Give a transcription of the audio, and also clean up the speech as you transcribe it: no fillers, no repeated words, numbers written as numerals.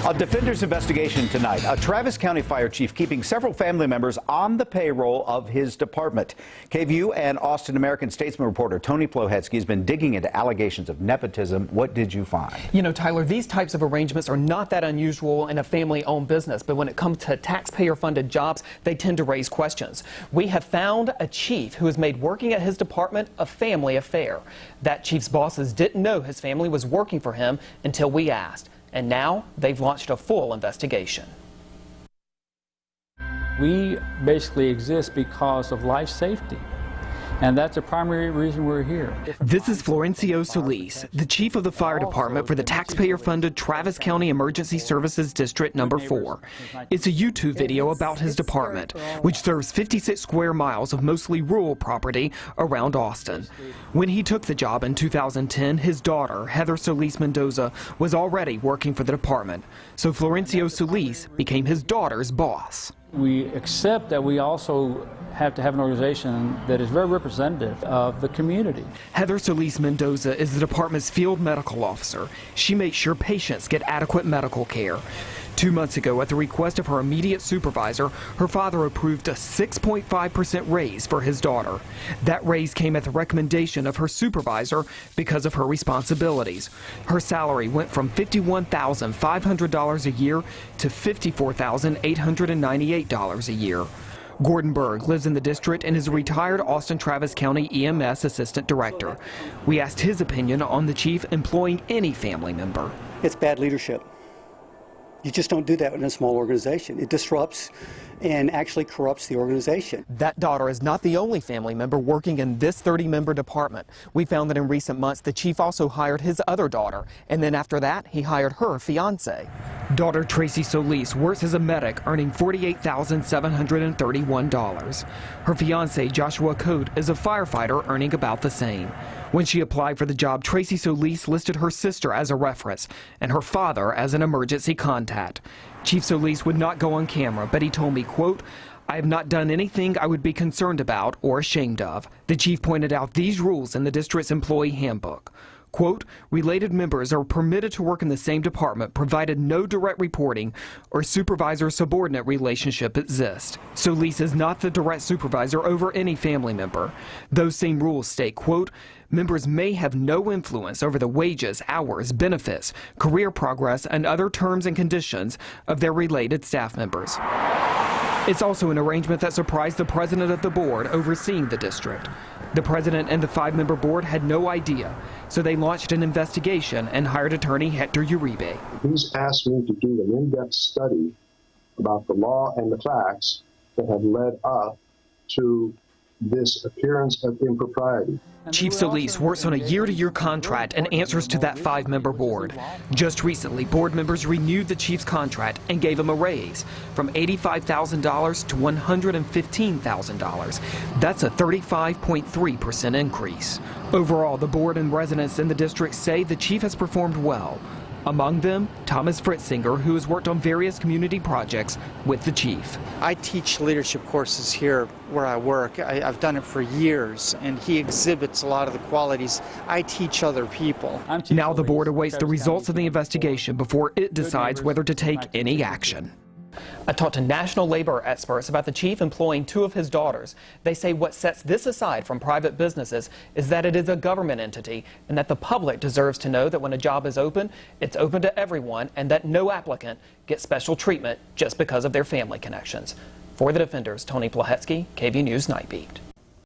A Defender's investigation tonight. A Travis County fire chief keeping several family members on the payroll of his department. KVU and Austin American-Statesman reporter Tony Plohetsky has been digging into allegations of nepotism. What did you find? You know, Tyler, these types of arrangements are not that unusual in a family-owned business, but when it comes to taxpayer-funded jobs, they tend to raise questions. We have found a chief who has made working at his department a family affair. That chief's bosses didn't know his family was working for him until we asked. And now they've launched a full investigation. We basically exist because of life safety. And that's the primary reason we're here. This is Florencio Solis, the chief of the fire department for the taxpayer-funded Travis County Emergency Services District Number 4. It's a YouTube video about his department, which serves 56 square miles of mostly rural property around Austin. When he took the job in 2010, his daughter, Heather Solis Mendoza, was already working for the department. So Florencio Solis became his daughter's boss. We accept that we also have to have an organization that is very representative of the community. Heather Solis Mendoza is the department's field medical officer. She makes sure patients get adequate medical care. 2 months ago, at the request of her immediate supervisor, her father approved a 6.5% raise for his daughter. That raise came at the recommendation of her supervisor because of her responsibilities. Her salary went from $51,500 a year to $54,898 a year. Gordon Berg lives in the district and is a retired Austin Travis County EMS assistant director. We asked his opinion on the chief employing any family member. It's bad leadership. You just don't do that in a small organization. It disrupts and actually corrupts the organization. That daughter is not the only family member working in this 30-member department. We found that in recent months, the chief also hired his other daughter, and then after that, he hired her fiance. Daughter Tracy Solis works as a medic, earning $48,731. Her fiance, Joshua Coate, is a firefighter, earning about the same. When she applied for the job, Tracy Solis listed her sister as a reference and her father as an emergency contact. Chief Solis would not go on camera, but he told me, quote, "I have not done anything I would be concerned about or ashamed of." The chief pointed out these rules in the district's employee handbook. Quote, "Related members are permitted to work in the same department provided no direct reporting or supervisor-subordinate relationship exists." Solis is not the direct supervisor over any family member. Those same rules state, quote, "Members may have no influence over the wages, hours, benefits, career progress, and other terms and conditions of their related staff members." It's also an arrangement that surprised the president of the board overseeing the district. The president and the 5-member board had no idea, so they launched an investigation and hired attorney Hector Uribe. He's asked me to do an in-depth study about the law and the facts that have led up to this appearance of impropriety. Chief Solis works on a year-to-year contract and answers to that 5-member board. Just recently, board members renewed the chief's contract and gave him a raise from $85,000 to $115,000. That's a 35.3% increase. Overall, the board and residents in the district say the chief has performed well. Among them, Thomas Fritzinger, who has worked on various community projects with the chief. I teach leadership courses here where I work. I've done it for years, and he exhibits a lot of the qualities I teach other people. Now the board awaits the results of the investigation before it decides whether to take any action. I talked to national labor experts about the chief employing 2 of his daughters. They say what sets this aside from private businesses is that it is a government entity and that the public deserves to know that when a job is open, it's open to everyone and that no applicant gets special treatment just because of their family connections. For the Defenders, Tony Plohetsky, KVU News Night Beat.